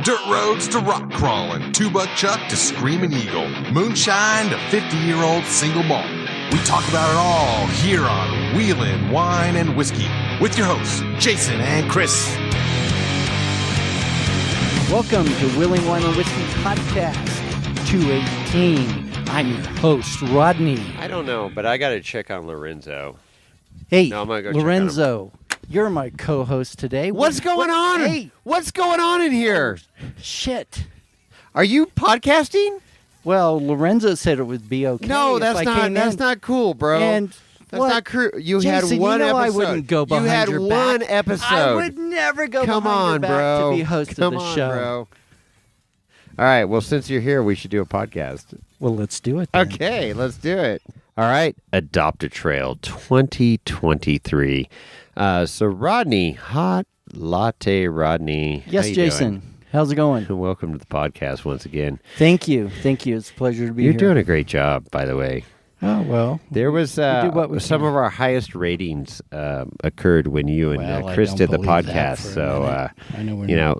dirt roads to rock crawling, two-buck chuck to screaming eagle, moonshine to 50-year-old single malt. We talk about it all here on Wheelin' Wine and Whiskey with your hosts, Jason and Chris. Welcome to Wheelin' Wine and Whiskey Podcast 218. I'm your host, Rodney. I don't know, but I got to check on Lorenzo. Hey, No, I'm gonna go Lorenzo, you're my co-host today. What's going on? Hey, What's going on in here? shit. Are you podcasting? Well, Lorenzo said it would be okay. No, if that's I not. came That's in. not cool, bro. And that's what? not true. You Jason, had one you know episode. I wouldn't go behind you had your one back. episode. I would never go Come behind on, your back bro. to be host Come of the on, show. bro. All right. Well, since you're here, we should do a podcast. Well, let's do it then. Okay, let's do it. All right. Adopt a Trail 2023. So, Rodney, hot latte Rodney. Yes, how you Jason. doing? How's it going? Welcome to the podcast once again. Thank you. Thank you. It's a pleasure to be You're here. doing a great job, by the way. Oh, well. There was do what we some can. of our highest ratings occurred when you and Well, I Chris don't did the believe that podcast. for a So, minute. I know we're you know,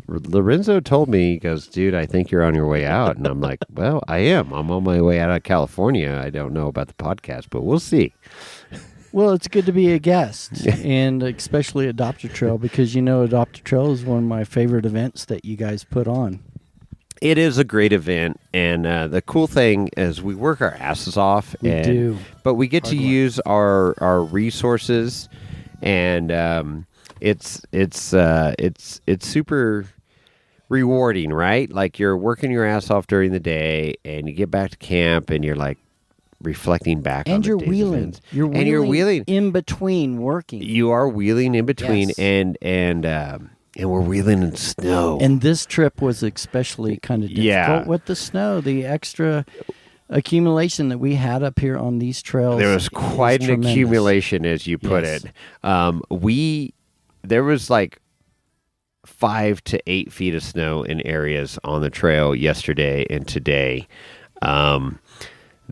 Lorenzo told me, he goes, dude, I think you're on your way out. And I'm like, well, I am. I'm on my way out of California. I don't know about the podcast, but we'll see. Well, it's good to be a guest, and especially Adopt a Trail, because you know Adopt a Trail is one of my favorite events that you guys put on. It is a great event, and the cool thing is we work our asses off. We do. But we get Hard to work. use our resources, and it's super rewarding, right? Like you're working your ass off during the day, and you get back to camp, and you're like reflecting back on And the you're day's wheeling. events. You're And you're wheeling. in between working. You are wheeling in between, Yes. and we're wheeling in snow. And this trip was especially kind of difficult Yeah. with the snow, the extra accumulation that we had up here on these trails. There was quite an tremendous. accumulation, as you put Yes. it. There was like 5 to 8 feet of snow in areas on the trail yesterday and today.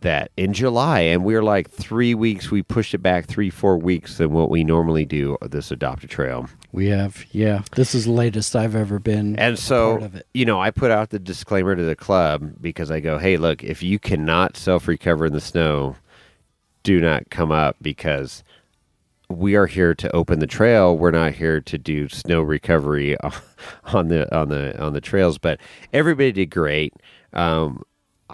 That in July, and we were like 3 weeks. We pushed it back 3-4 weeks than what we normally do. This Adopt a Trail. We have, yeah. This is the latest I've ever been And part so, of it. you know, I put out the disclaimer to the club because I go, hey, look, if you cannot self-recover in the snow, do not come up because we are here to open the trail. We're not here to do snow recovery on the trails. But everybody did great. I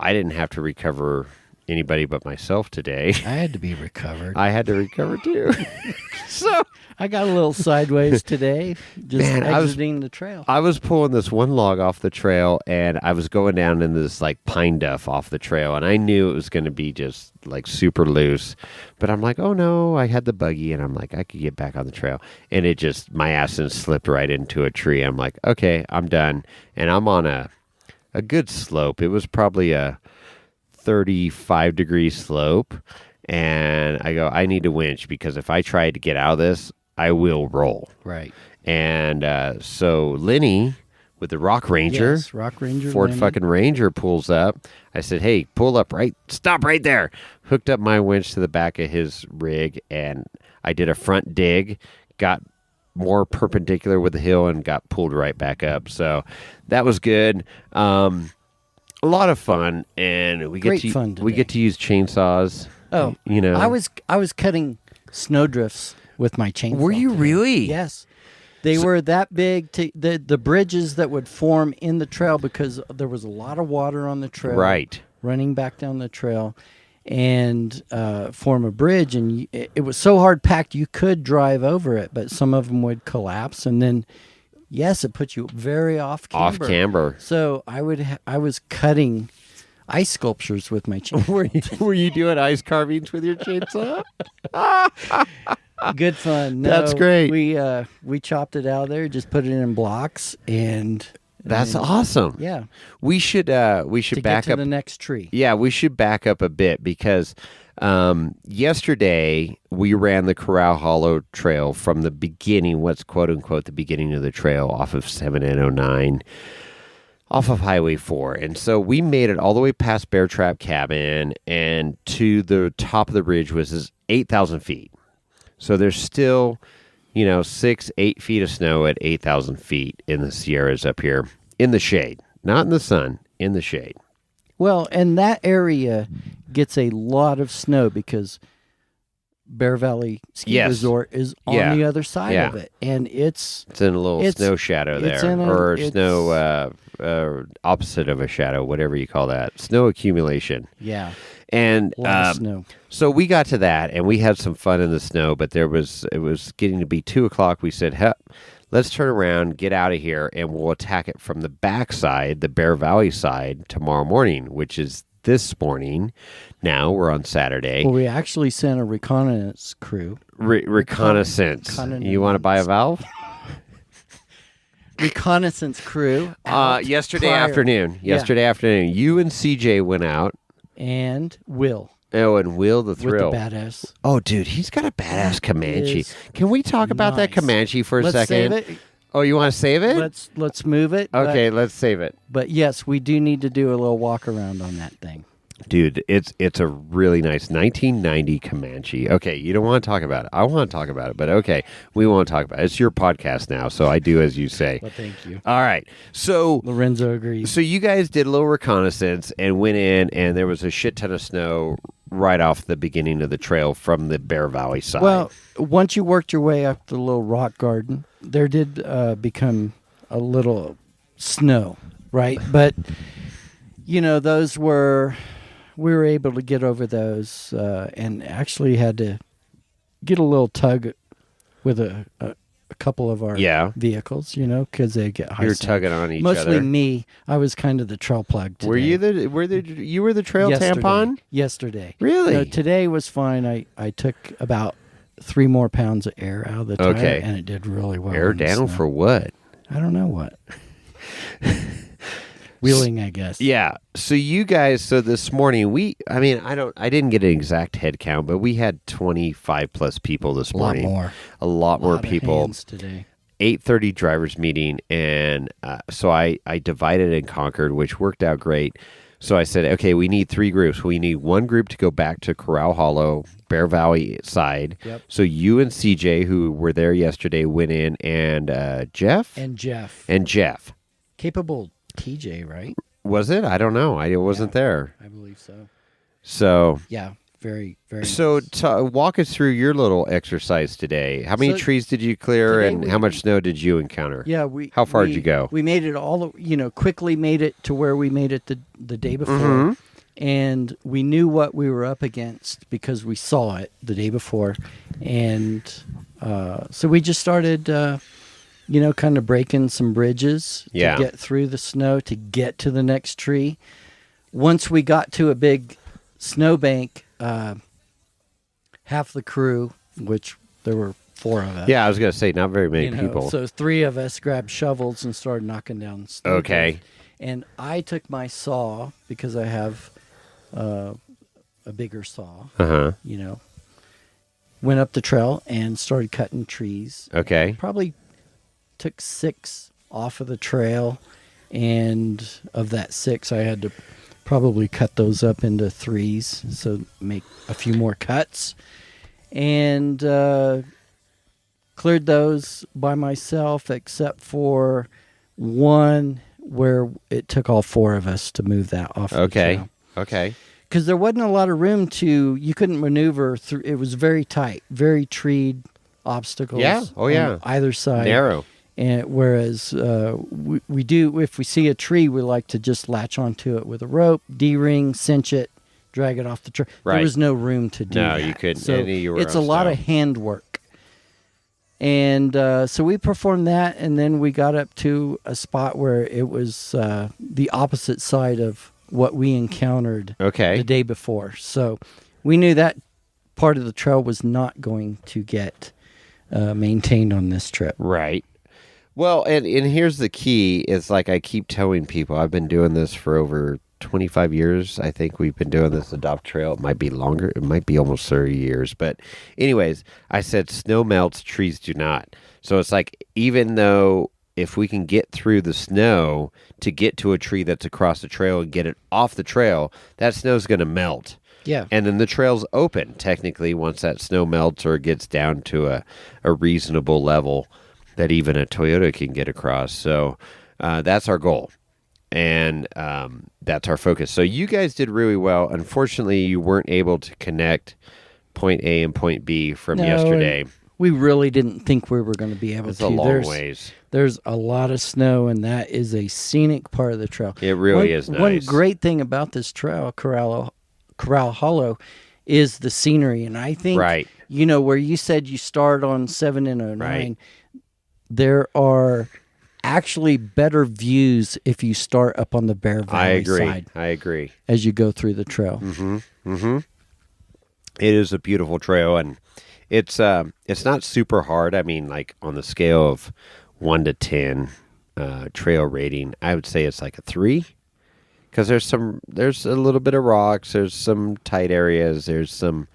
didn't have to recover anybody but myself today. I had to be recovered. I had to recover too. So I got a little sideways today, just Man, exiting the trail. I was pulling this one log off the trail, and I was going down into this like pine duff off the trail, and I knew it was going to be just like super loose. But I'm like, oh no, I had the buggy, and I'm like, I could get back on the trail, and it just my ass slipped right into a tree. I'm like, okay, I'm done, and I'm on a good slope. It was probably a 35-degree slope, and I go, I need to winch because if I try to get out of this, I will roll. Right. And so Lenny with the Rock Ranger, Yes, Rock Ranger. Ford Lenny. fucking Ranger pulls up. I said, hey, pull up stop right there. Hooked up my winch to the back of his rig, and I did a front dig, got more perpendicular with the hill, and got pulled right back up. So that was good. A lot of fun, and we Great get to fun we today. get to use chainsaws. Oh, you know, I was cutting snowdrifts with my chainsaw. Were you today. really? Yes. They were that big. The bridges that would form in the trail because there was a lot of water on the trail. Right. Running back down the trail and form a bridge. And it was so hard packed you could drive over it, but some of them would collapse. And then, yes, it put you very off camber. Off camber. So I was cutting ice sculptures with my chainsaw. Were you doing ice carvings with your chainsaw? Good fun. No, That's great. We chopped it out of there, just put it in blocks, and That's awesome. yeah. We should To back get to up. the next tree. Yeah, we should back up a bit because yesterday we ran the Corral Hollow Trail from the beginning, what's quote unquote the beginning of the trail off of 709. Off of Highway 4. And so we made it all the way past Bear Trap Cabin, and to the top of the ridge was 8,000 feet. So there's still 6, 8 feet of snow at 8,000 feet in the Sierras up here in the shade, not in the sun, in the shade. Well, and that area gets a lot of snow because Bear Valley Ski Resort is on the other side of it, and it's in a little snow shadow there, or snow opposite of a shadow, whatever you call that, snow accumulation. Yeah, and a lot of snow. So we got to that, and we had some fun in the snow, but it was getting to be 2:00. We said, "Hey, let's turn around, get out of here, and we'll attack it from the backside, the Bear Valley side, tomorrow morning," which is this morning. Now we're on Saturday. Well, we actually sent a reconnaissance crew. Reconnaissance. You want to buy a valve? Reconnaissance crew. Yesterday afternoon. Yesterday afternoon, you and CJ went out. And Will. Oh, and Will the Thrill. With the badass. Oh, dude, he's got a badass Comanche. Can we talk about that Comanche for a second? Save it. Oh, you want to save it? Let's move it. Okay, let's save it. But yes, we do need to do a little walk around on that thing. Dude, it's a really nice 1990 Comanche. Okay, you don't want to talk about it. I want to talk about it, but okay, we won't talk about it. It's your podcast now, so I do as you say. Well, thank you. All right, so Lorenzo agrees. So you guys did a little reconnaissance and went in, and there was a shit ton of snow right off the beginning of the trail from the Bear Valley side. Well, once you worked your way up the little rock garden, there did become a little snow, right? But, those were... We were able to get over those and actually had to get a little tug with a couple of our vehicles, because they get high. You're tugging on each Mostly other. me. I was kind of the trail plug today. Were you the trail tampon? Yesterday. Really? No, today was fine. I took about 3 more pounds of air out of the tire, and it did really well. Air down for what? I don't know what. Wheeling, I guess. Yeah. So you guys, this morning I didn't get an exact head count, but we had 25 plus people this morning. A lot more people today. 8:30 drivers meeting, and so I divided and conquered, which worked out great. So I said, okay, we need 3 groups. We need one group to go back to Corral Hollow, Bear Valley side. Yep. So you and CJ, who were there yesterday, went in, and Jeff? And Jeff. Capable TJ, right? Was it? I don't know. I wasn't there. I believe so. So yeah, very, very. So walk us through your little exercise today. How many trees did you clear, and how much snow did you encounter? Yeah, how far did you go? We made it all. Quickly made it to where we made it the day before, and we knew what we were up against because we saw it the day before, and so we just started. Kind of breaking some bridges to get through the snow to get to the next tree. Once we got to a big snowbank, half the crew, which there were 4 of us. Yeah, I was going to say, not very many people. So 3 of us grabbed shovels and started knocking down snow. Okay. And I took my saw because I have a bigger saw. Went up the trail and started cutting trees. Okay. Probably took 6 off of the trail, and of that 6 I had to probably cut those up into 3s, so make a few more cuts, and cleared those by myself except for one where it took all 4 of us to move that off the trail. Okay. Because there wasn't a lot of room you couldn't maneuver through. It was very tight, very treed obstacles on either side. Narrow. And whereas we do, if we see a tree, we like to just latch onto it with a rope, D-ring, cinch it, drag it off the tree. Right. There was no room to do that. No, you couldn't. So it's a lot of handwork. And so we performed that, and then we got up to a spot where it was the opposite side of what we encountered the day before. So we knew that part of the trail was not going to get maintained on this trip. Right. Well, and here's the key is like I keep telling people, I've been doing this for over 25 years. I think we've been doing this Adopt Trail. It might be longer. It might be almost 30 years. But anyways, I said snow melts, trees do not. So it's like even though if we can get through the snow to get to a tree that's across the trail and get it off the trail, that snow's going to melt. Yeah. And then the trail's open, technically, once that snow melts or gets down to a reasonable level that even a Toyota can get across. So that's our goal. And that's our focus. So you guys did really well. Unfortunately, you weren't able to connect point A and point B from yesterday. We really didn't think we were going to be able to. It's a long ways. There's a lot of snow, and that is a scenic part of the trail. It really is nice. One great thing about this trail, Corral Hollow, is the scenery. And I think, where you said you start on 7 and 09, there are actually better views if you start up on the Bear Valley side. I agree. As you go through the trail. Mm-hmm. Mm-hmm. It is a beautiful trail, and it's not super hard. I mean, like on the scale of 1 to 10 trail rating, I would say it's like a 3, because there's a little bit of rocks, there's some tight areas, there's some,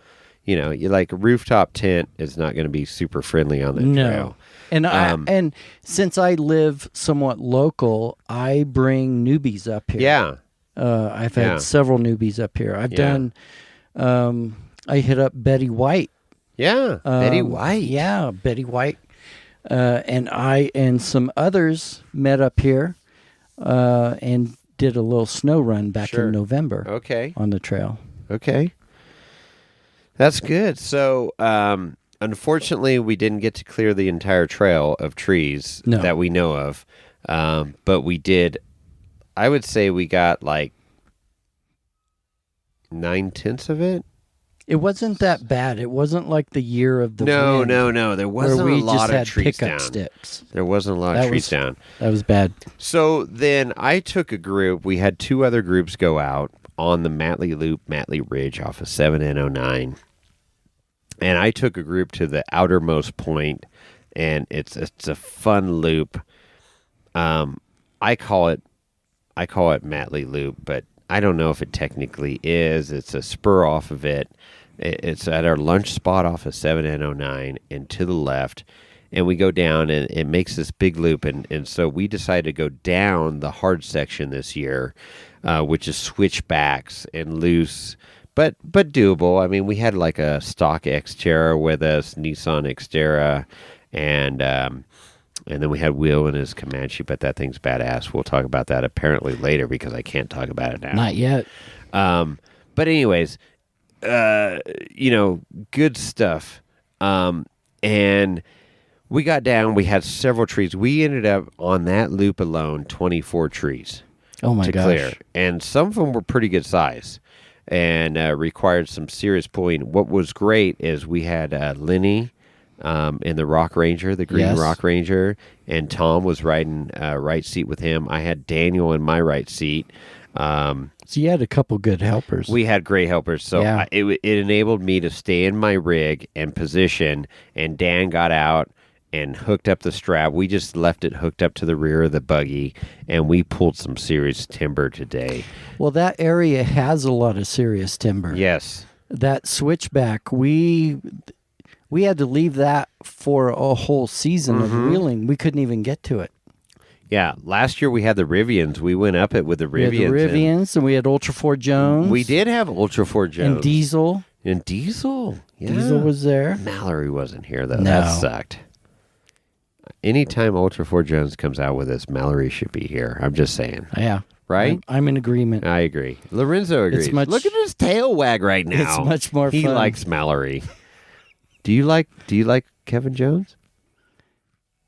you like a rooftop tent is not going to be super friendly on that trail. And and since I live somewhat local, I bring newbies up here. Yeah. I've had several newbies up here. I've done. I hit up Betty White. Yeah, Betty White. Yeah, Betty White. And I and some others met up here and did a little snow run back in November. Okay. On the trail. Okay. That's good. So, unfortunately, we didn't get to clear the entire trail of trees that we know of. But we did, I would say we got like 9/10 of it. It wasn't that bad. It wasn't like the year of the wind. No. There wasn't a lot of trees down. Sticks. There wasn't a lot of trees down. That was bad. So then I took a group. We had 2 other groups go out on the Matley Loop, Matley Ridge off of 7 and 09. And I took a group to the outermost point, and it's a fun loop. I call it Matley Loop, but I don't know if it technically is. It's a spur off of it. It's at our lunch spot off of 7 and 09 and to the left. And we go down, and it makes this big loop. And so we decided to go down the hard section this year, which is switchbacks and loose, but doable. I mean, we had like a stock Xterra with us, Nissan Xterra, and then we had Will and his Comanche, but that thing's badass. We'll talk about that apparently later because I can't talk about it now. Not yet. But anyways, good stuff. And we got down. We had several trees. We ended up on that loop alone 24 trees. Oh my gosh! Clear, and some of them were pretty good size, and required some serious pulling. What was great is we had Lenny in the Rock Ranger, the green Rock Ranger, and Tom was riding right seat with him. I had Daniel in my right seat. So you had a couple good helpers. We had great helpers, so it enabled me to stay in my rig and position, and Dan got out and hooked up the strap. We just left it hooked up to the rear of the buggy, and we pulled some serious timber today. Well, that area has a lot of serious timber. Yes. That switchback, we had to leave that for a whole season of wheeling. We couldn't even get to it. Yeah, last year we had the Rivians. We went up it with the Rivians. We had the Rivians, and we had Ultra 4 Jones. We did have Ultra 4 Jones. And Diesel. Yeah. Diesel was there. Mallory wasn't here, though. No. That sucked. Anytime Ultra 4 Jones comes out with us, Mallory should be here. I'm just saying. Yeah. Right? I'm in agreement. I agree. Lorenzo agrees. Look at his tail wag right now. It's much more fun. He likes Mallory. Do you like Kevin Jones?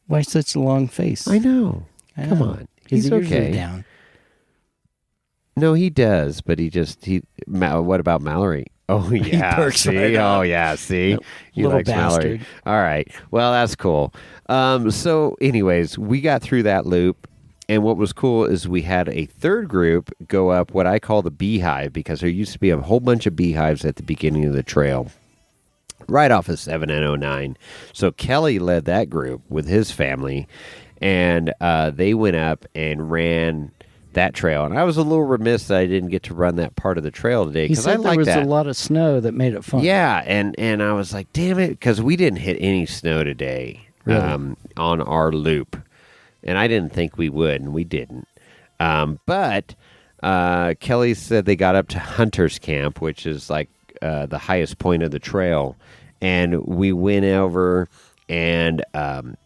Why such a long face? I know. Come on. He's okay. Down. No, he does, but what about Mallory? Oh, yeah. See? Right oh, yeah. See? He little likes bastard. Mallory. All right. Well, that's cool. So, anyways, we got through that loop, and what was cool is we had a third group go up what I call the beehive, because there used to be a whole bunch of beehives at the beginning of the trail, right off of 7 and 09. So Kelly led that group with his family, and they went up and ran that trail. And I was a little remiss that I didn't get to run that part of the trail today, because I like that. There was a lot of snow that made it fun. Yeah, and I was like, damn it, because we didn't hit any snow today on our loop. And I didn't think we would, and we didn't. But Kelly said they got up to Hunter's Camp, which is like the highest point of the trail. And we went over, and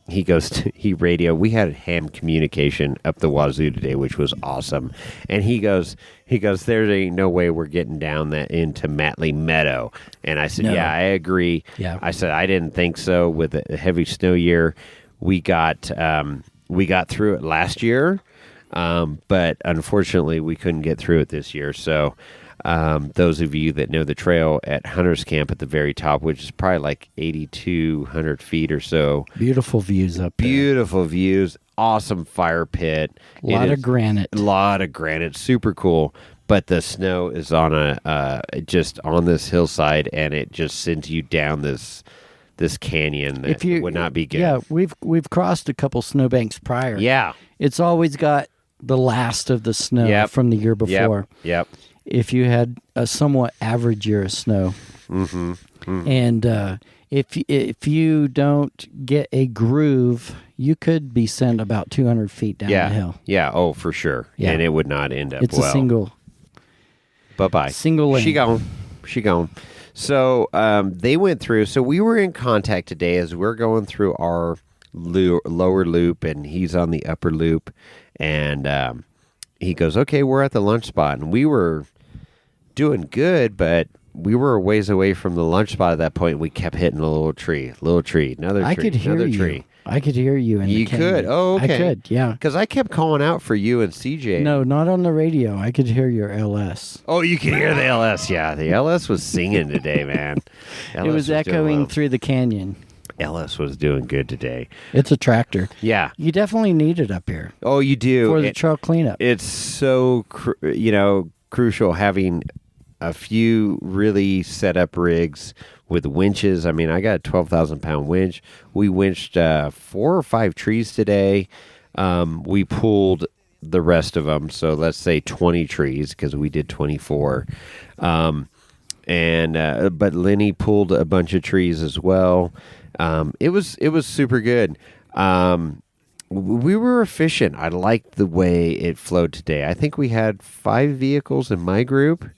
he goes, he radioed. We had ham communication up the wazoo today, which was awesome. And he goes, there ain't no way we're getting down that into Matley Meadow. And I said, No. yeah, I agree. Yeah. I said, I didn't think so. With a heavy snow year, we got through it last year. But unfortunately, we couldn't get through it this year. So those of you that know the trail at Hunter's Camp at the very top, which is probably like 8,200 feet or so. Beautiful views up there. Beautiful views. Awesome fire pit. A lot of granite. Super cool. But the snow is on just on this hillside, and it just sends you down this canyon that would not be good. Yeah, we've crossed a couple snowbanks prior. Yeah. It's always got the last of the snow from the year before. Yep. If you had a somewhat average year of snow. Mm-hmm. And if you don't get a groove, you could be sent about 200 feet down the hill. Yeah, oh, for sure. Yeah. And it would not end up It's well. a single. Bye-bye. Single lane. She gone. So they went through. So we were in contact today as we're going through our lower loop, and he's on the upper loop. And he goes, okay, we're at the lunch spot. And we were doing good, but we were a ways away from the lunch spot at that point. We kept hitting a little tree, another tree, I could hear another you. tree. I could hear you in the You canyon. could? Oh, okay. I could, yeah. Because I kept calling out for you and CJ. No, not on the radio. I could hear your LS. Oh, you could hear the LS. Yeah, the LS was singing today, man. It was doing echoing well. through the canyon. LS was doing good today. It's a tractor. Yeah. You definitely need it up here Oh, you do. for the trail cleanup. It's so, crucial having a few really set up rigs with winches. I mean, I got a 12,000-pound winch. We winched 4 or 5 trees today. We pulled the rest of them. So let's say 20 trees because we did 24. But Lenny pulled a bunch of trees as well. It was super good. We were efficient. I liked the way it flowed today. I think we had 5 vehicles in my group.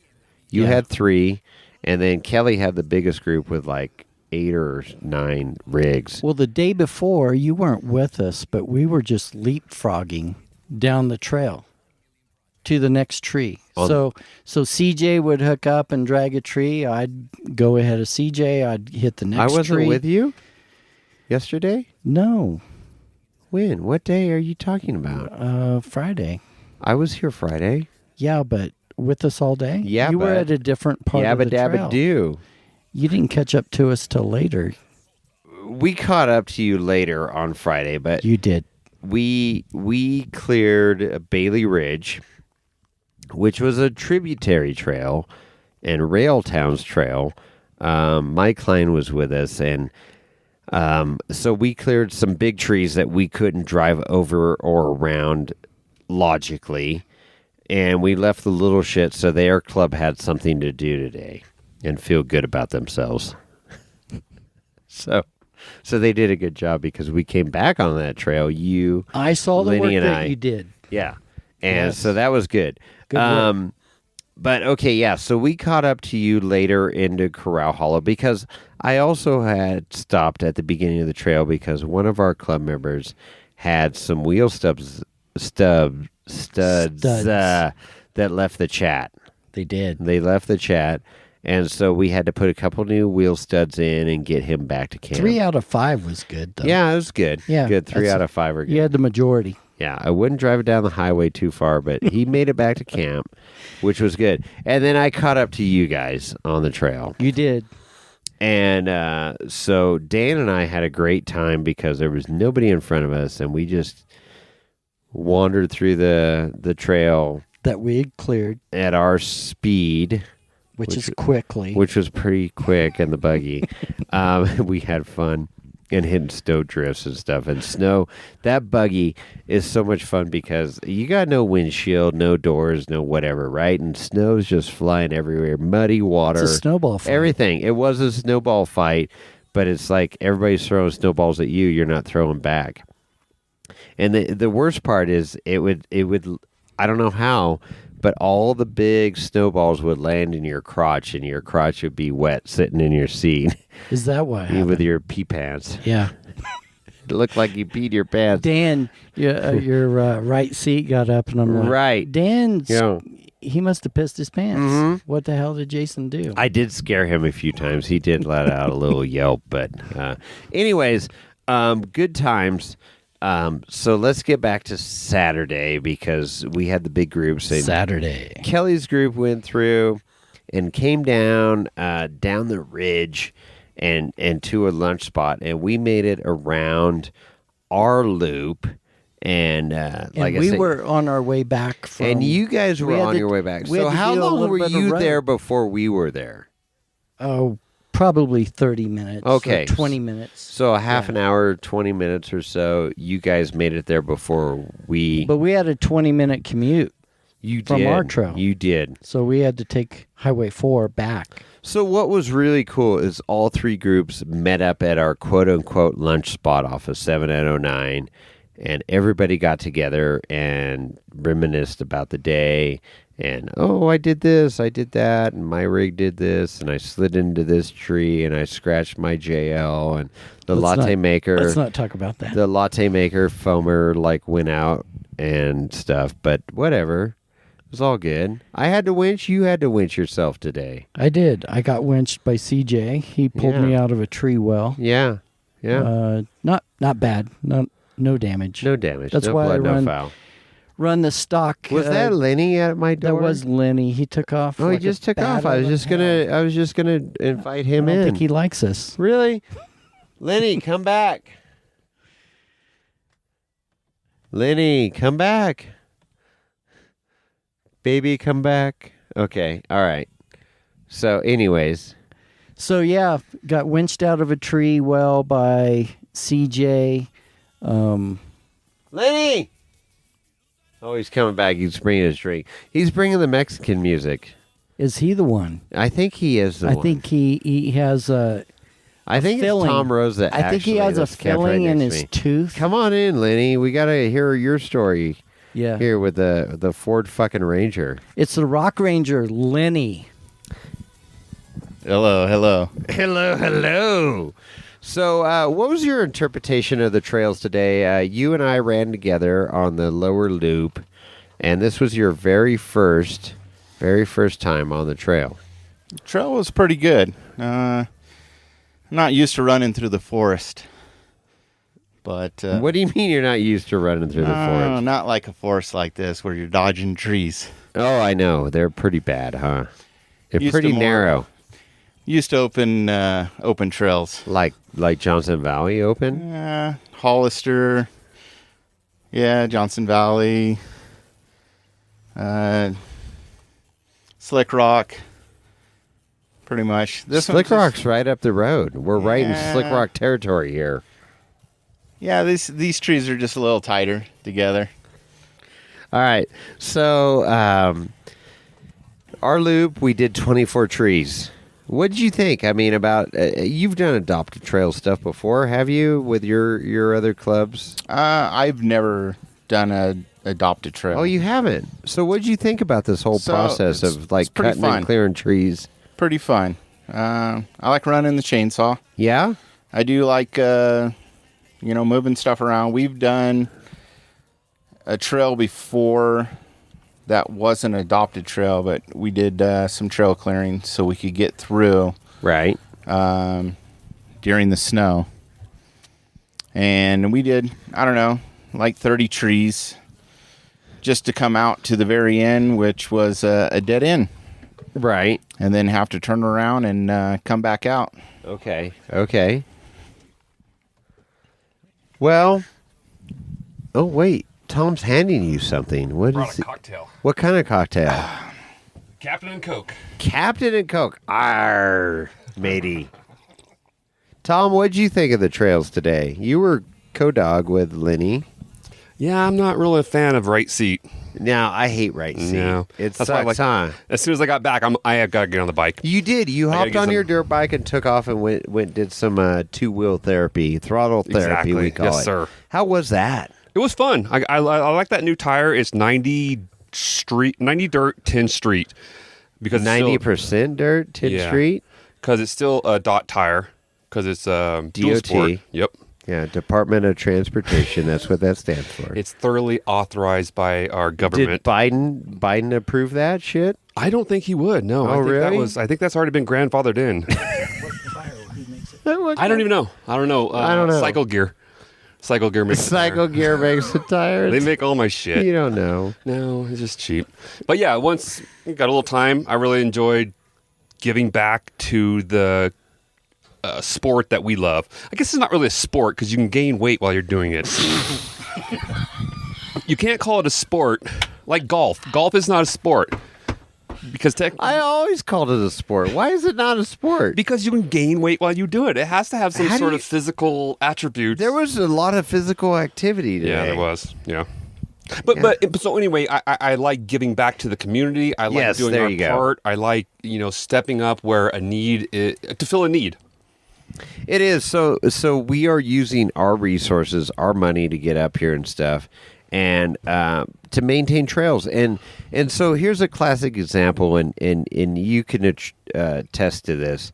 You had 3, and then Kelly had the biggest group with like 8 or 9 rigs. Well, the day before, you weren't with us, but we were just leapfrogging down the trail to the next tree. So CJ would hook up and drag a tree. I'd go ahead of CJ. I'd hit the next tree. I wasn't with you yesterday? No. When? What day are you talking about? Friday. I was here Friday. Yeah, but with us all day? Yeah, You were but- at a different part of the trail. Yabba dabba do. You didn't catch up to us till later. We caught up to you later on Friday, but You did. we cleared Bailey Ridge, which was a tributary trail, and Railtown's trail. Mike Klein was with us, and so we cleared some big trees that we couldn't drive over or around logically, and we left the little shit so the Air Club had something to do today and feel good about themselves. So they did a good job because we came back on that trail. I saw the Lenny work and that I. you did. Yeah. And Yes. so that was good. Good work. But okay, yeah. So we caught up to you later into Corral Hollow because I also had stopped at the beginning of the trail because one of our club members had some wheel studs that left the chat. They did. They left the chat. And so we had to put a couple new wheel studs in and get him back to camp. 3 out of 5 was good, though. Yeah, it was good. Yeah, Good. 3 that's- out of 5 are good. You had the majority. Yeah, I wouldn't drive it down the highway too far, but he made it back to camp, which was good. And then I caught up to you guys on the trail. You did. And so Dan and I had a great time because there was nobody in front of us, and we just wandered through the trail That we had cleared, at our speed, which is quickly. which was pretty quick in the buggy. We had fun and hitting snow drifts and stuff. And snow, that buggy is so much fun because you got no windshield, no doors, no whatever, right? And snow's just flying everywhere, muddy water. It's a snowball fight. Everything. It was a snowball fight, but it's like everybody's throwing snowballs at you. You're not throwing back. And the worst part is it would I don't know how, but all the big snowballs would land in your crotch, and your crotch would be wet sitting in your seat. Is that what happened? With your pee pants. Yeah. It looked like you peed your pants. Dan, your right seat got up, and I'm like, right. Dan's, he must have pissed his pants. Mm-hmm. What the hell did Jason do? I did scare him a few times. He did let out a little yelp, but anyways, good times. So let's get back to Saturday because we had the big groups. Saturday. Kelly's group went through and came down the ridge and to a lunch spot, and we made it around our loop. And like we I said, were on our way back from... And you guys were on your way back. So how long were you there before we were there? Oh, probably 30 minutes. Okay. 20 minutes. So a half an hour, 20 minutes or so, you guys made it there before we... But we had a 20-minute commute from our trail. You did. So we had to take Highway 4 back. So what was really cool is all three groups met up at our quote-unquote lunch spot off of 709, and everybody got together and reminisced about the day. And, I did this, I did that, and my rig did this, and I slid into this tree, and I scratched my JL, and the latte maker... Let's not talk about that. The latte maker foamer, went out and stuff, but whatever. It was all good. I had to winch. You had to winch yourself today. I did. I got winched by CJ. He pulled me out of a tree well. Yeah. Not bad. No damage. No damage. That's no why blood, I no foul. Run the stock. Was that Lenny at my door? That was Lenny. He took off. Oh, he just took off. I was just gonna invite him in. I don't think he likes us. Really? Lenny, come back. Lenny, come back. Baby, come back. Okay. All right. So, anyways. So yeah, got winched out of a tree well by CJ. Lenny. Oh, he's coming back. He's bringing his drink. He's bringing the Mexican music. Is he the one? I think he is the one. I think he has a it's filling. Tom Rose that I think he has a filling in his tooth. Come on in, Lenny. We got to hear your story. Yeah. Here with the Ford fucking Ranger. It's the Rock Ranger, Lenny. Hello. So, what was your interpretation of the trails today? You and I ran together on the lower loop, and this was your very first time on the trail. The trail was pretty good. I'm not used to running through the forest. But what do you mean you're not used to running through the forest? Not like a forest like this where you're dodging trees. Oh, I know. They're pretty bad, huh? They're pretty narrow. Used to open trails. Like Johnson Valley open? Hollister. Yeah, Johnson Valley. Slick Rock. Pretty much. Slick Rock's right up the road. We're right in Slick Rock territory here. Yeah, these trees are just a little tighter together. All right. So, our loop, we did 24 trees. What did you think? I mean, about you've done adopted trail stuff before, have you, with your other clubs? I've never done a adopted trail. Oh, you haven't? So what did you think about this whole process of cutting and clearing trees? Pretty fun. I like running the chainsaw. Yeah? I do like... moving stuff around. We've done a trail before that wasn't an adopted trail, but we did some trail clearing so we could get through. Right. During the snow. And we did, 30 trees just to come out to the very end, which was a dead end. Right. And then have to turn around and come back out. Okay. Well, oh wait, Tom's handing you something. What Brought is a it? cocktail. What kind of cocktail? Captain and Coke. Captain and Coke. Arr, matey. Tom, what did you think of the trails today? You were co-dog with Lenny. Yeah, I'm not really a fan of right seat. Now, I hate right seat. No. It That's sucks, why, huh? as soon as I got back, I got to get on the bike. You did. You hopped on your dirt bike and took off and did some two-wheel therapy, throttle therapy, Exactly. we call it. Yes, sir. How was that? It was fun. I like that new tire. It's 90 street, 90 dirt, 10 street. Because 90% dirt, 10 street? Because it's still a DOT tire. Because it's dual sport. Yep. Yeah, Department of Transportation. That's what that stands for. It's thoroughly authorized by our government. Did Biden approve that shit? I don't think he would. No. Oh, really? I think that's already been grandfathered in. I don't even know. I don't know. I don't know. Cycle Gear. Cycle Gear makes Cycle Gear makes the tires. They make all my shit. You don't know. No, it's just cheap. But yeah, once got a little time, I really enjoyed giving back to the sport that we love. I guess it's not really a sport because you can gain weight while you're doing it. You can't call it a sport like golf. Golf is not a sport. Because I always called it a sport. Why is it not a sport? Because you can gain weight while you do it. It has to have some sort of physical attributes. There was a lot of physical activity today. Yeah, there was. Yeah. But so anyway, I like giving back to the community. I like doing our part. I like, stepping up where a need is, to fill a need. It is. So we are using our resources, our money to get up here and stuff, and to maintain trails. And so here's a classic example, and you can attest to this.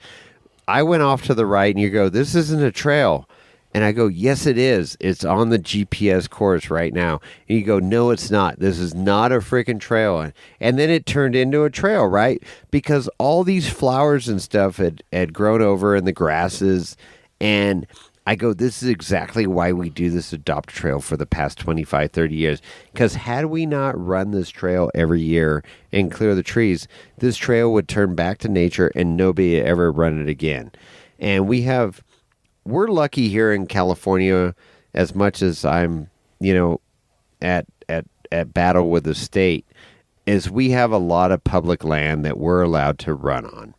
I went off to the right, and you go, this isn't a trail. And I go, yes, it is. It's on the GPS course right now. And you go, no, it's not. This is not a freaking trail. And then it turned into a trail, right? Because all these flowers and stuff had grown over in the grasses. And I go, this is exactly why we do this adopt trail for the past 25, 30 years. Because had we not run this trail every year and clear the trees, this trail would turn back to nature and nobody would ever run it again. And we're lucky here in California, as much as I'm, at battle with the state, is we have a lot of public land that we're allowed to run on.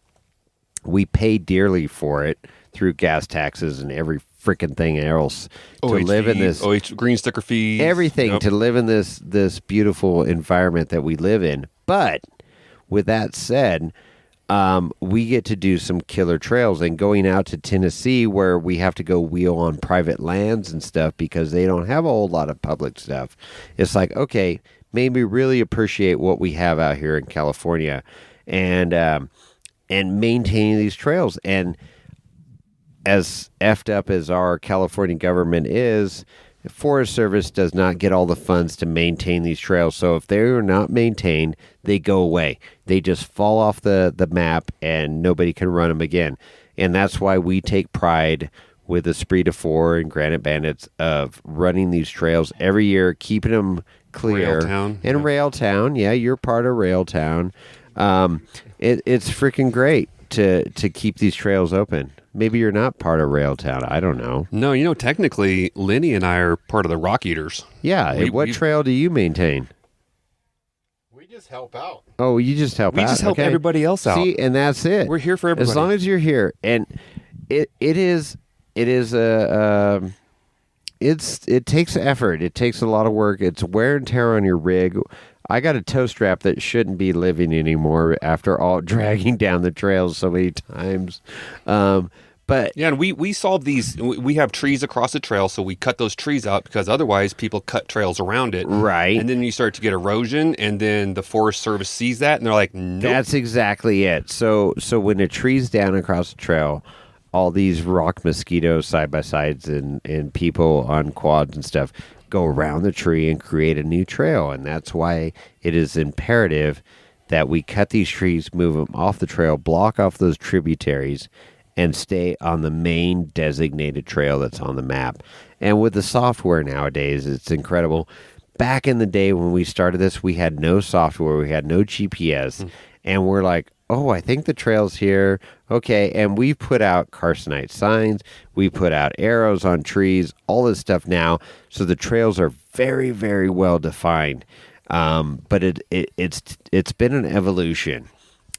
We pay dearly for it through gas taxes and every freaking thing else to live in this green sticker fees, everything to live in this beautiful environment that we live in. But with that said, we get to do some killer trails, and going out to Tennessee where we have to go wheel on private lands and stuff because they don't have a whole lot of public stuff. It's like, okay, made me really appreciate what we have out here in California and maintaining these trails. And as effed up as our California government is, the Forest Service does not get all the funds to maintain these trails. So if they're not maintained, they go away. They just fall off the map and nobody can run them again. And that's why we take pride with Esprit de Four and Granite Bandits of running these trails every year, keeping them clear. Railtown. And Railtown. Yeah, you're part of Railtown. It's freaking great to keep these trails open. Maybe you're not part of Railtown. I don't know. No, technically, Lenny and I are part of the Rock Eaters. Yeah. What trail do you maintain? We just help out. Oh, you just help out. We just help everybody else out. See, and that's it. We're here for everybody. As long as you're here. And it takes effort. It takes a lot of work. It's wear and tear on your rig. I got a tow strap that shouldn't be living anymore after all dragging down the trails so many times. But yeah, and we solve these. We have trees across the trail, so we cut those trees out because otherwise people cut trails around it. Right. And then you start to get erosion, and then the Forest Service sees that, and they're like, nope. That's exactly it. So when a tree's down across the trail, all these rock mosquitoes side by sides and people on quads and stuff go around the tree and create a new trail. And that's why it is imperative that we cut these trees, move them off the trail, block off those tributaries, and stay on the main designated trail that's on the map. And with the software nowadays, it's incredible. Back in the day when we started this, we had no software, we had no GPS, and we're like, oh, I think the trail's here. Okay, and we've put out carcinite signs. We put out arrows on trees, all this stuff now. So the trails are very, very well defined. But it's been an evolution.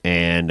And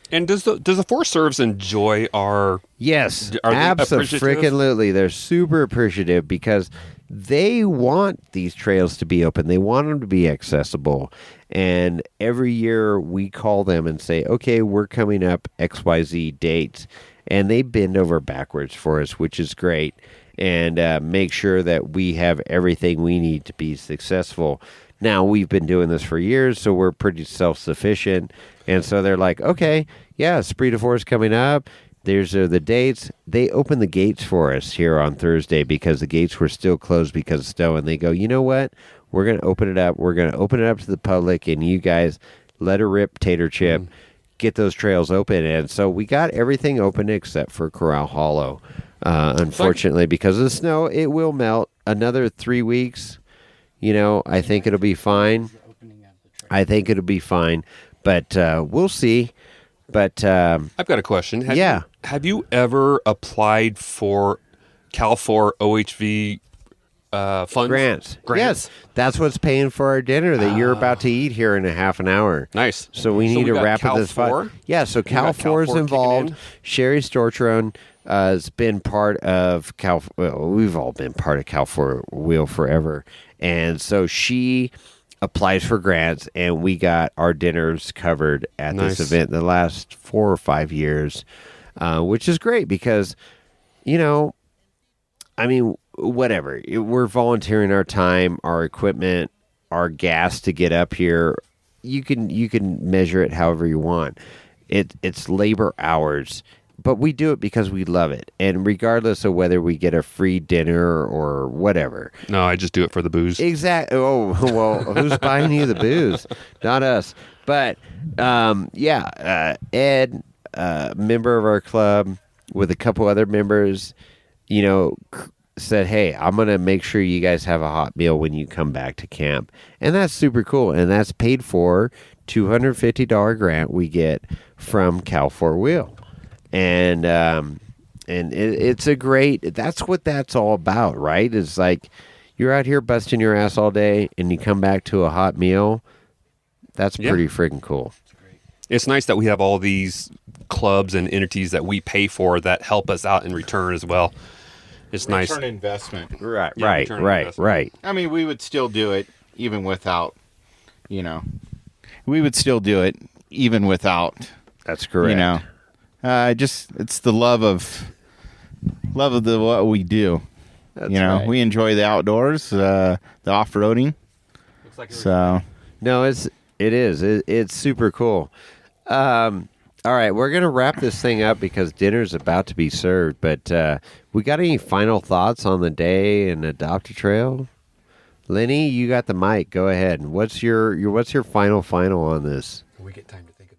does the Forest Service enjoy our... Yes, absolutely. They're super appreciative because they want these trails to be open. They want them to be accessible. And every year we call them and say, okay, we're coming up XYZ dates. And they bend over backwards for us, which is great. and make sure that we have everything we need to be successful. Now, we've been doing this for years, so we're pretty self-sufficient. And so they're like, okay, yeah, Esprit de Force coming up. There's the dates. They opened the gates for us here on Thursday because the gates were still closed because of snow. And they go, you know what? We're going to open it up. We're going to open it up to the public, and you guys let her rip, Tater Chip. Get those trails open. And so we got everything open except for Corral Hollow. Unfortunately, because of the snow, it will melt. Another 3 weeks, I think it'll be fine. I think it'll be fine. But we'll see. But I've got a question. Have you ever applied for Cal4 OHV funds? Grants. Yes, that's what's paying for our dinner that you're about to eat here in a half an hour. Nice. So we need to wrap up this fight. Yeah, so Cal4 is involved. Sherry Stortron has been part of Cal. Well, we've all been part of Cal4 Wheel forever, and so she applies for grants, and we got our dinners covered at this event the last 4 or 5 years, which is great because, whatever. We're volunteering our time, our equipment, our gas to get up here. You can measure it however you want. It's labor hours, but we do it because we love it. And regardless of whether we get a free dinner or whatever. No, I just do it for the booze. Exactly. Oh, well, who's buying you the booze? Not us. But, Ed, member of our club with a couple other members, said, hey, I'm going to make sure you guys have a hot meal when you come back to camp. And that's super cool. And that's paid for $250 grant we get from Cal4 Wheel. And it's a great, that's what that's all about, right? It's like you're out here busting your ass all day and you come back to a hot meal. That's pretty freaking cool. It's nice that we have all these clubs and entities that we pay for that help us out in return as well. It's nice. Return investment. Right. I mean, we would still do it even without, we would still do it even without. That's correct. It's the love of what we do. That's right. We enjoy the outdoors, the off-roading. Looks like No, it is. It's super cool. All right, we're going to wrap this thing up because dinner's about to be served. But we got any final thoughts on the day and Adopt a Trail? Lenny, you got the mic. Go ahead. What's your final on this? We get time to think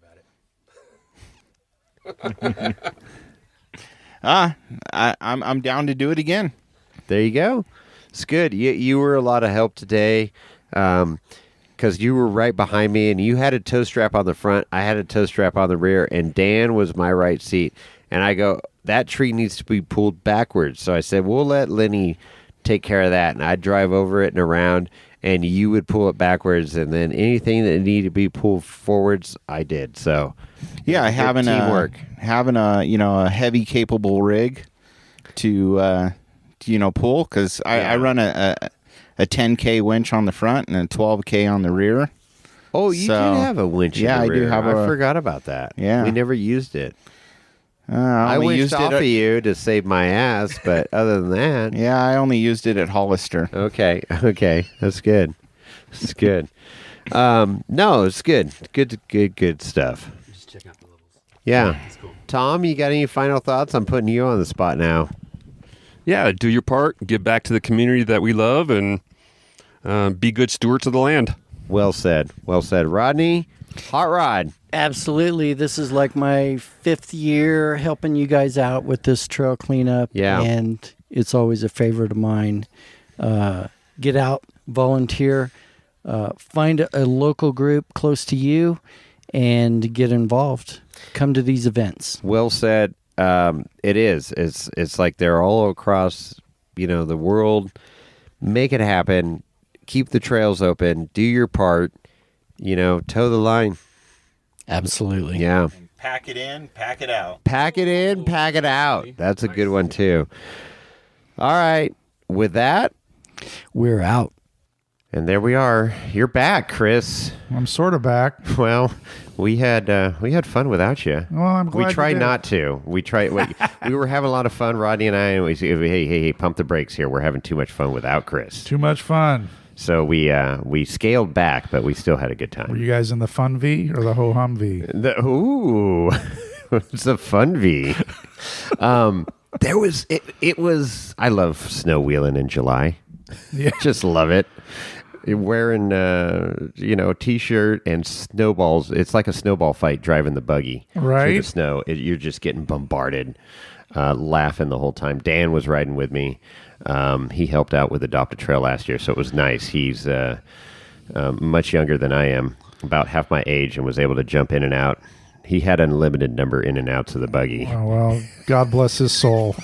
about it. I'm down to do it again. There you go. It's good. You were a lot of help today. Because you were right behind me, and you had a tow strap on the front. I had a tow strap on the rear, and Dan was my right seat. And I go, that tree needs to be pulled backwards. So I said, we'll let Lenny take care of that. And I'd drive over it and around, and you would pull it backwards. And then anything that needed to be pulled forwards, I did. So yeah, having a heavy capable rig to pull, because I run a 10K winch on the front and a 12K on the rear. Oh, you do have a winch in the rear. I do have I forgot about that. Yeah. We never used it. I winched off of you to save my ass, but other than that... Yeah, I only used it at Hollister. Okay. That's good. It's good. No, it's good. Good stuff. Just checking out the levels. Yeah. That's cool. Tom, you got any final thoughts? I'm putting you on the spot now. Yeah, do your part, give back to the community that we love, and be good stewards of the land. Well said. Rodney, hot rod. Absolutely. This is like my 5th year helping you guys out with this trail cleanup. Yeah. And it's always a favorite of mine. Get out, volunteer, find a local group close to you, and get involved. Come to these events. Well said. It is. It's like they're all across, the world. Make it happen. Keep the trails open. Do your part. Toe the line. Absolutely. Yeah. And pack it in, pack it out. Pack it in, pack it out. That's a good one too. All right. With that, We're out. And there we are. You're back, Chris. I'm sort of back. Well, we had fun without you. Well, I'm glad we tried you did. not to. We were having a lot of fun, Rodney and I. And we said, hey, pump the brakes here. We're having too much fun without Chris. Too much fun. So we scaled back, but we still had a good Were time. you guys in the fun V or the ho hum V? It's a fun V. There was it was. I love snow wheeling in July. Yeah. Just love it. Wearing a t-shirt and snowballs. It's like a snowball fight driving the buggy through Right. the snow. You're just getting bombarded, laughing the whole time. Dan was riding with me. He helped out with Adopt a Trail last year, so it was nice. He's much younger than I am, about half my age, and was able to jump in and out. He had unlimited number in and outs of the buggy. Oh, well, God bless his soul.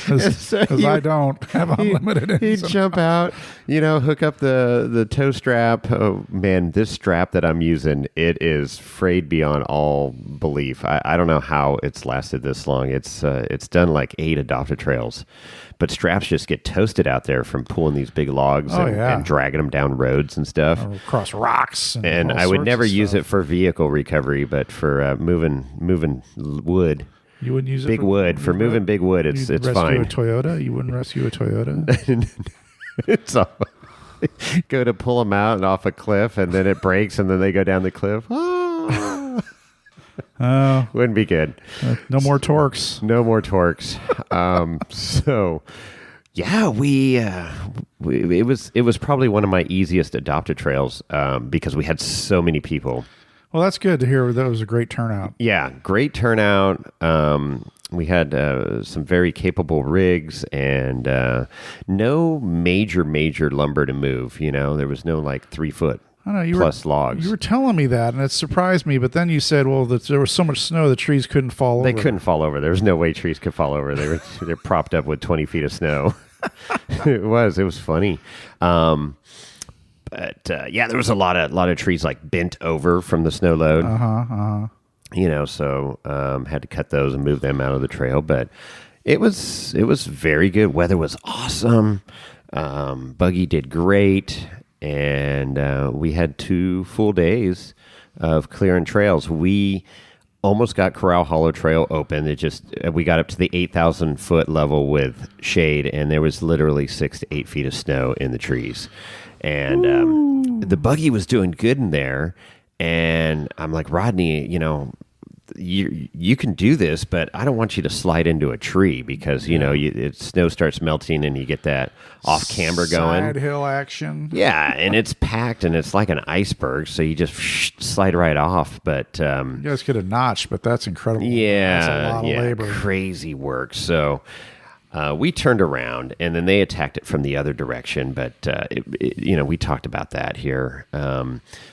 Because So he- I don't have unlimited. He'd jump out, hook up the toe strap. Oh man, this strap that I'm using, it is frayed beyond all belief. I don't know how it's lasted this long. It's done like 8 Adopt a Trails, but straps just get toasted out there from pulling these big logs and dragging them down roads and stuff. Across rocks. And all I would sorts never of use stuff. it for vehicle recovery, but for moving wood. You wouldn't use it Big wood. For moving big wood, it's You'd fine. rescue a Toyota? You wouldn't rescue a Toyota? It's all, go to pull them out and off a cliff, and then it breaks, and then they go down the cliff. Ah. Oh, Wouldn't be good. no more torques. No more torques. So, yeah, it was probably one of my easiest Adopt a Trails because we had so many people. Well, that's good to hear. That was a great turnout. Yeah, great turnout. We had some very capable rigs and no major lumber to move. There was no like 3 foot I know you plus logs. You were telling me that, and it surprised me. But then you said, "Well, there was so much snow, the trees couldn't fall They over." couldn't fall over. There was no way trees could fall over. They're propped up with 20 feet of snow. It was funny. But there was a lot of trees like bent over from the snow load. So had to cut those and move them out of the trail. But it was very good. Weather was awesome. Buggy did great, and we had 2 full days of clearing trails. We almost got Corral Hollow Trail open. We got up to the 8,000 foot level with shade, and there was literally 6 to 8 feet of snow in the trees. And the buggy was doing good in there. And I'm like, Rodney, you can do this, but I don't want you to slide into a tree because, snow starts melting and you get that off camber going. Side hill action. Yeah, and it's packed and it's like an iceberg, so you just slide right off. But You guys could have notched, but that's incredible. yeah, That's a lot of labor. crazy work. So we turned around and then they attacked it from the other direction. But we talked about that here.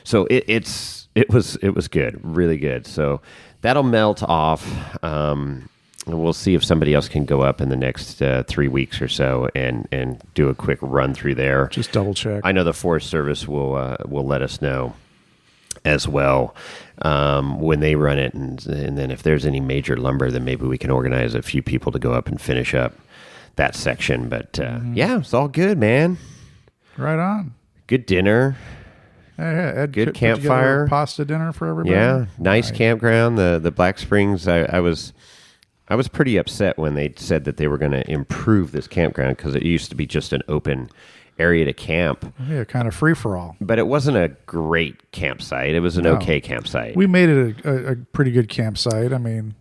So it was good, really good. So that'll melt off. And we'll see if somebody else can go up in the next 3 weeks or so and do a quick run through there. Just double check. I know the Forest Service will let us know as well when they run it, and then if there's any major lumber, then maybe we can organize a few people to go up and finish up that section. But yeah, it's all good, man. Right on. Good dinner. Hey, Ed Good put together campfire. a pasta dinner for everybody. Yeah, nice campground. The Black Springs. I was pretty upset when they said that they were going to improve this campground because it used to be just an open area to camp. Yeah, kind of free for all. But it wasn't a great campsite. It was an okay campsite. We made it a pretty good campsite. I mean,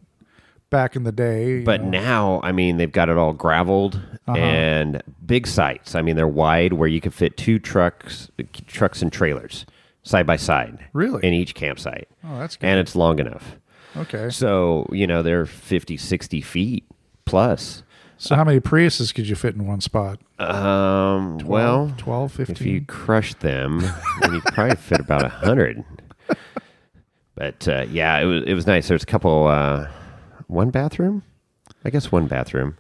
back in the day. But now, I mean, they've got it all graveled and big sites. I mean, they're wide where you can fit 2 trucks and trailers side by side. Really? In each campsite. Oh, that's good. And it's long enough. Okay. So, they're 50, 60 feet plus. So how many Priuses could you fit in one spot? 12, 15? if you crush them, then you could probably fit about 100. But yeah, it was nice. There's a couple, one bathroom, I guess one bathroom.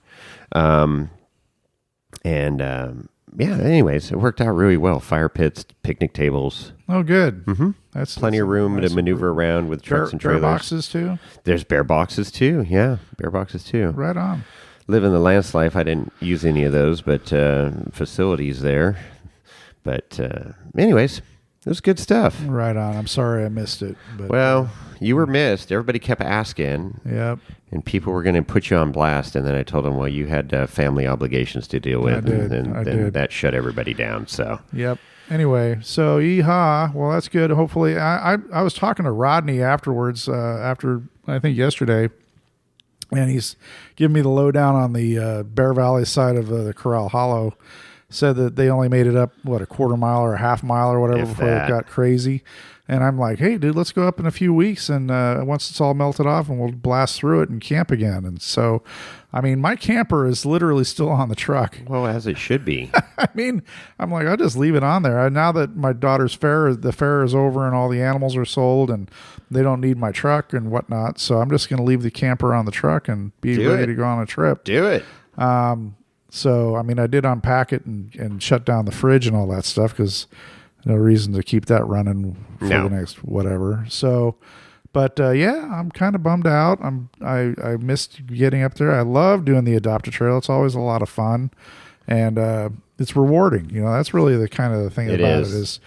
Yeah, anyways, it worked out really well. Fire pits, picnic tables. Oh, good. Mm-hmm. That's Plenty of room nice to maneuver around with trucks and bear trailers. boxes too. There's bear boxes too. Yeah, bear boxes too. Right on. Living the Lance life, I didn't use any of those, but facilities there. But anyways, it was good stuff. Right on. I'm sorry I missed it. But, Well, you were missed. Everybody kept asking. Yep. And people were going to put you on blast. And then I told them, well, you had family obligations to deal with. I did. And I then did. that shut everybody down. So, Yep. Anyway, so yeehaw. Well, that's good. Hopefully, I was talking to Rodney afterwards, after I think yesterday, and he's giving me the lowdown on the Bear Valley side of the Corral Hollow. Said that they only made it up, a quarter mile or a half mile or whatever If before that. it got crazy. And I'm like, hey, dude, let's go up in a few weeks. And once it's all melted off and we'll blast through it and camp again. And so, I mean, my camper is literally still on the truck. well, as it should be. I mean, I'm like, I'll just leave it on there. Now that my daughter's the fair is over and all the animals are sold and they don't need my truck and whatnot. So I'm just going to leave the camper on the truck and be Do ready it. to go on a trip. Do it. So, I mean, I did unpack it and shut down the fridge and all that stuff because no reason to keep that running for No. the next whatever. So, but yeah, I'm kind of bummed out. I missed getting up there. I love doing the Adopt a Trail. It's always a lot of fun, and it's rewarding. That's really the kind of the thing It about is. it is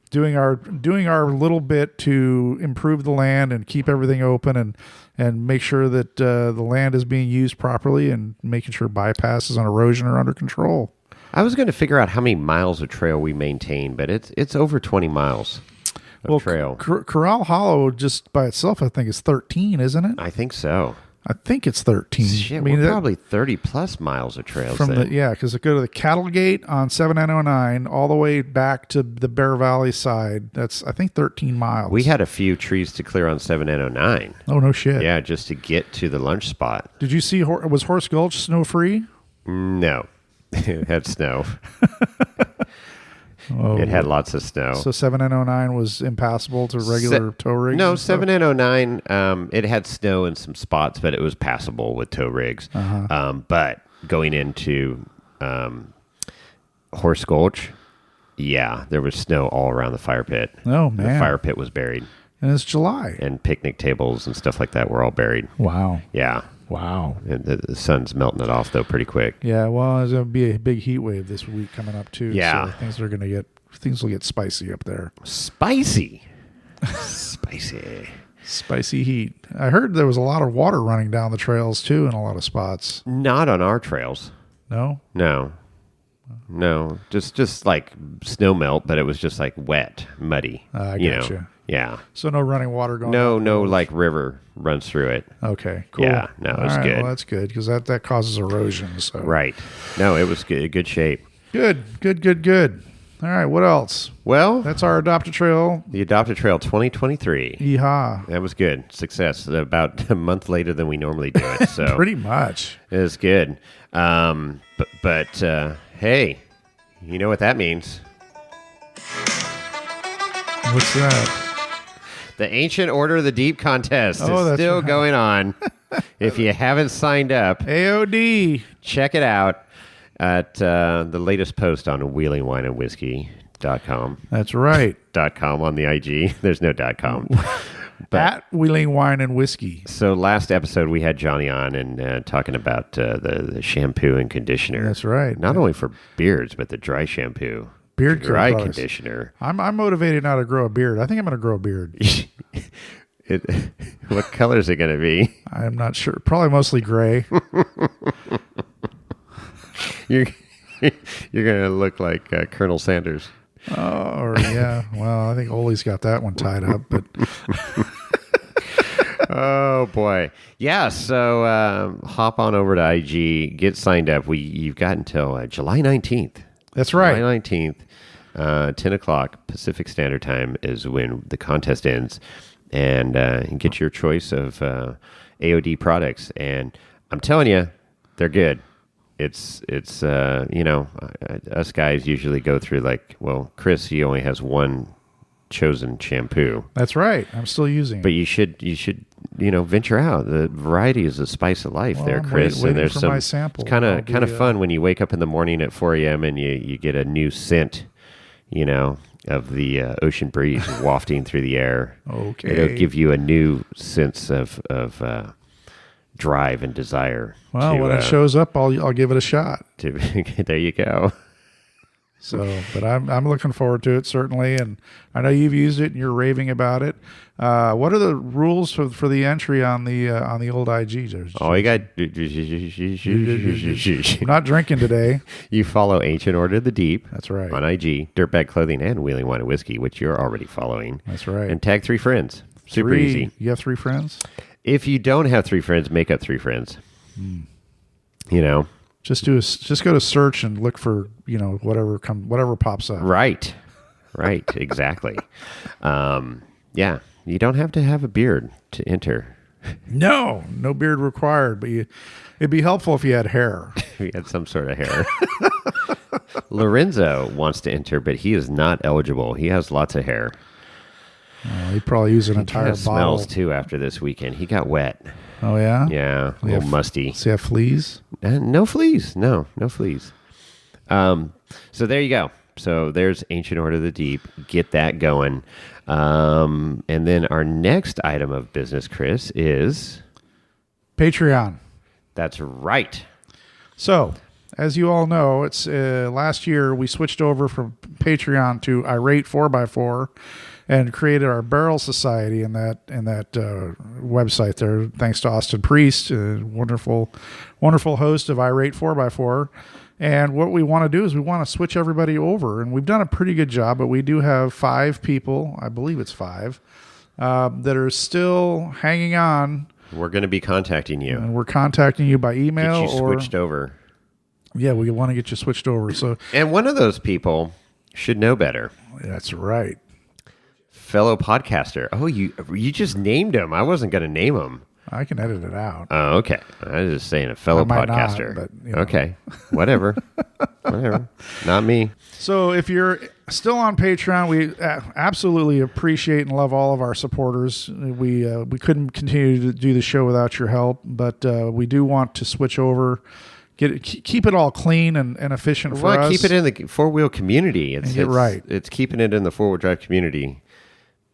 doing our little bit to improve the land and keep everything open and make sure that the land is being used properly and making sure bypasses on erosion are under control. I was going to figure out how many miles of trail we maintain, but it's over 20 miles of trail. Corral Hollow just by itself, I think, is 13, isn't it? I think so. I think it's 13. Shit, I mean, we're that- probably 30 plus miles of trails from then. because it go to the Cattle Gate on 7909 all the way back to the Bear Valley side. That's, I think, 13 miles. We had a few trees to clear on 7909. Oh, no shit. Yeah, just to get to the lunch spot. Did you see, was Horse Gulch snow free? No. It had snow. Oh, It had lots of snow. So 7909 was impassable to regular tow rigs? No, and stuff? 7909, it had snow in some spots, but it was passable with tow rigs. But going into Horse Gulch, yeah, there was snow all around the fire pit. Oh, The man. fire pit was buried, And it's July. and picnic tables and stuff like that were all buried. Wow. Yeah. Wow. And the sun's melting it off, though, pretty quick. Yeah, well, there's going to be a big heat wave this week coming up, too. Yeah. So things will get spicy up there. Spicy. Spicy. Spicy heat. I heard there was a lot of water running down the trails, too, in a lot of spots. Not on our trails. No? No, just like snow melt, but it was just like wet, muddy. I you gotcha. know? Yeah. So no running water going No, down? no, like river runs through it. Okay, cool. Yeah, no, it was All right, good. well, that's good because that causes erosion. So Right. No, it was good. Good shape. Good. All right, what else? Well, That's our Adopt a Trail. the Adopt a Trail 2023. Yeehaw. That was good. Success. About a month later than we normally do it. So Pretty much. it was good. But hey, you know what that means? What's that? The Ancient Order of the Deep contest Oh, is that's still right. going on. If you haven't signed up, AOD. check it out at the latest post on wheelingwineandwhiskey.com. That's right. .com on the IG. There's no .com. At Wheeling Wine and Whiskey. So last episode we had Johnny on and talking about the shampoo and conditioner. That's right. Not only for beards, but the dry shampoo. Beard care dry products. conditioner. I'm motivated now to grow a beard. I think I'm going to grow a beard. What color is it going to be? I'm not sure. Probably mostly gray. You're going to look like Colonel Sanders. Or yeah. Well, I think Ole's got that one tied up. But Oh boy, yeah. So hop on over to IG, get signed up. You've got until July 19th. that's right. July 19th, 10 o'clock Pacific Standard Time is when the contest ends, and get your choice of AOD products. And I'm telling you, they're good. It's us guys usually go through Chris, he only has one chosen shampoo. That's right. I'm still using it. But you should venture out. The variety is the spice of life there, I'm Chris. waiting and there's for some my sample. It's kind I'll of be, fun when you wake up in the morning at 4 a.m. and you get a new scent, of the ocean breeze wafting through the air. Okay. It'll give you a new sense of drive and desire. Well, when it shows up, I'll give it a shot. There you go. So, but I'm looking forward to it certainly, and I know you've used it and you're raving about it. What are the rules for the entry on the old IG? Oh, you got. I'm not drinking today. You follow Ancient Order of the Deep. That's right. On IG, Dirtbag Clothing, and Wheeling Wine and Whiskey, which you're already following. That's right. And tag 3 friends. Super easy. You have 3 friends? If you don't have 3 friends, make up 3 friends. You know. Just go to search and look for whatever pops up. Right. Exactly. Yeah. You don't have to have a beard to enter. No beard required. But it'd be helpful if you had hair. We had some sort of hair. Lorenzo wants to enter, but he is not eligible. He has lots of hair. He'd probably use an He entire has bottle. smells too after this weekend. He got wet. Oh yeah. Yeah, a little musty. Does he have fleas? No fleas. No fleas. So there you go. So there's Ancient Order of the Deep. Get that going. And then our next item of business, Chris, is Patreon. That's right. So, as you all know, it's last year we switched over from Patreon to Irate 4x4 and created our Barrel Society in that website there. Thanks to Austin Priest, a wonderful host of Irate 4x4. And what we want to do is we want to switch everybody over, and we've done a pretty good job. But we do have 5 people, I believe it's 5, that are still hanging on. We're going to be contacting you. And we're contacting you by email Get you switched over. Yeah, we want to get you switched over. So, and one of those people should know better. That's right. Fellow podcaster. Oh, you just named him. I wasn't going to name him. I can edit it out. Oh, okay. I was just saying a fellow podcaster. Not, but, okay. Whatever. Not me. So if you're still on Patreon, we absolutely appreciate and love all of our supporters. We couldn't continue to do the show without your help, but we do want to switch over. Keep it all clean and efficient for us. Keep it in the 4-wheel community. Right. It's keeping it in the 4-wheel drive community.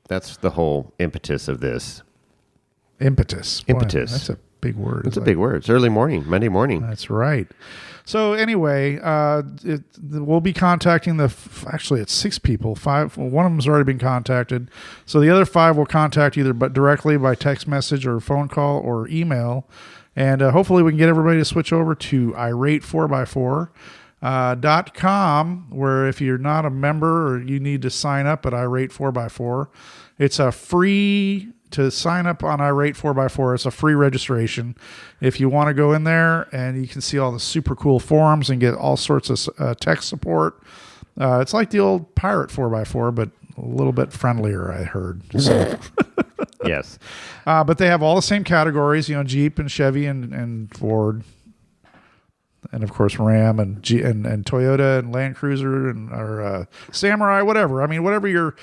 That's the whole impetus of this. Impetus. Boy, that's a big word. It's a big word. It's early morning, Monday morning. That's right. So anyway, we'll be contacting actually it's 6 people. 5. Well, one of them's already been contacted. So the other 5 will contact either directly by text message or phone call or email. And hopefully we can get everybody to switch over to irate4x4.com, where if you're not a member or you need to sign up at Irate 4x4, it's a free to sign up on Irate 4x4. It's a free registration. If you want to go in there and you can see all the super cool forums and get all sorts of tech support. It's like the old Pirate 4x4, but a little bit friendlier, I heard. So. Yes. But they have all the same categories, Jeep and Chevy and Ford. And of course Ram and Toyota and Land Cruiser or Samurai, whatever. I mean, whatever your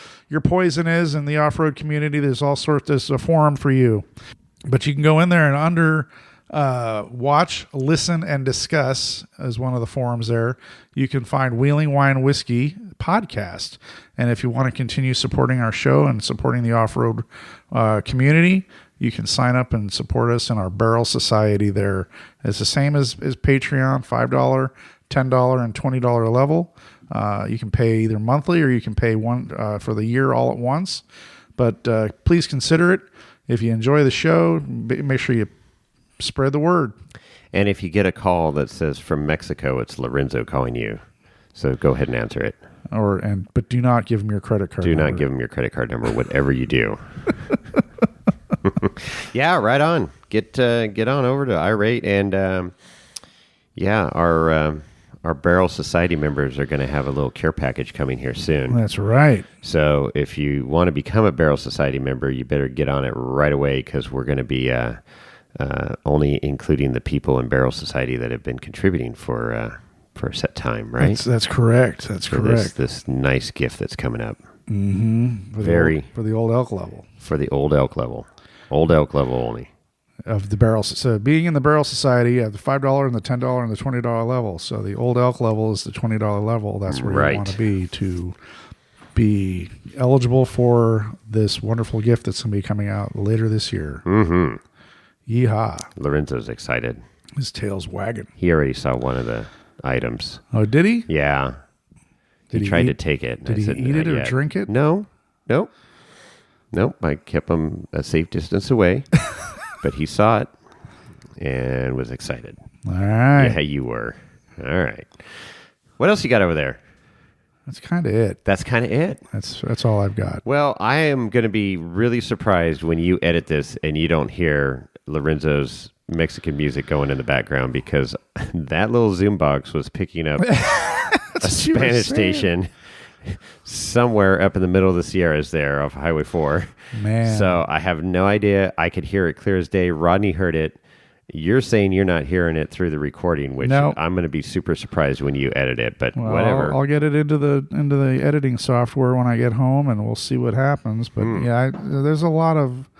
poison is in the off-road community, there's a forum for you. But you can go in there and under watch, listen, and discuss as one of the forums there. You can find Wheeling Wine Whiskey podcast. And if you want to continue supporting our show and supporting the off-road community, you can sign up and support us in our Barrel Society there. It's the same as Patreon, $5, $10, and $20 level. You can pay either monthly or you can pay one for the year all at once. But please consider it. If you enjoy the show, make sure you spread the word. And if you get a call that says from Mexico, it's Lorenzo calling you. So go ahead and answer it. But do not give him your credit card number. Do not give him your credit card number, whatever you do. Yeah, right on. Get on over to Irate, and our Barrel Society members are going to have a little care package coming here soon. That's right. So if you want to become a Barrel Society member, you better get on it right away, because we're going to be only including the people in Barrel Society that have been contributing for a set time, right? That's correct. That's correct. This nice gift that's coming up. Mm-hmm. For the old elk level. For the old elk level. Old elk level only. Of the Barrel. So being in the Barrel Society, you have the $5 and the $10 and the $20 level. So the old elk level is the $20 level. That's where you want to be eligible for this wonderful gift that's going to be coming out later this year. Mm-hmm. Yeehaw. Lorenzo's excited. His tail's wagging. He already saw one of the items. Oh, did he? Yeah. He tried to take it. Did he eat it or drink it? No. Nope. I kept him a safe distance away, but he saw it and was excited. All right. Yeah, you were. All right. What else you got over there? That's kind of it. That's kind of it. That's all I've got. Well, I am going to be really surprised when you edit this and you don't hear Lorenzo's Mexican music going in the background, because that little Zoom box was picking up a Spanish station somewhere up in the middle of the Sierras there off Highway 4. Man. So I have no idea. I could hear it clear as day. Rodney heard it. You're saying you're not hearing it through the recording, which I'm going to be super surprised when you edit it, but whatever. I'll get it into the editing software when I get home, and we'll see what happens. But there's a lot of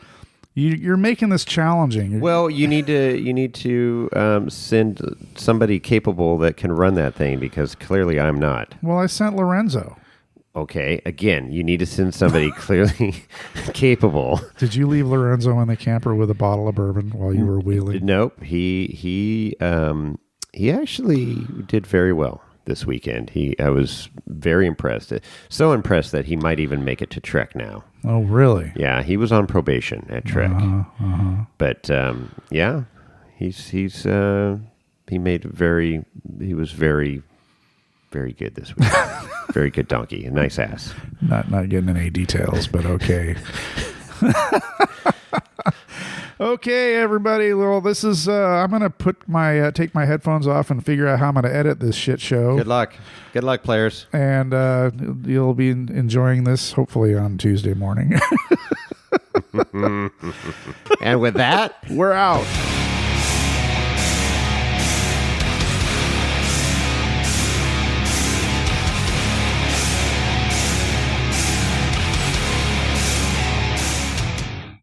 you're making this challenging. Well, you need to send somebody capable that can run that thing, because clearly I'm not. Well, I sent Lorenzo. Okay, again, you need to send somebody clearly capable. Did you leave Lorenzo in the camper with a bottle of bourbon while you were wheeling? Nope. He actually did very well this weekend. I was very impressed. So impressed that he might even make it to Trek now. Oh, really? Yeah, he was on probation at Trek. But he was very, very good this week. Very good donkey. A nice ass. Not getting any details, but okay. Okay, everybody. Well, this is. I'm gonna put my take my headphones off and figure out how I'm gonna edit this shit show. Good luck. Good luck, players. And you'll be enjoying this hopefully on Tuesday morning. And with that, we're out.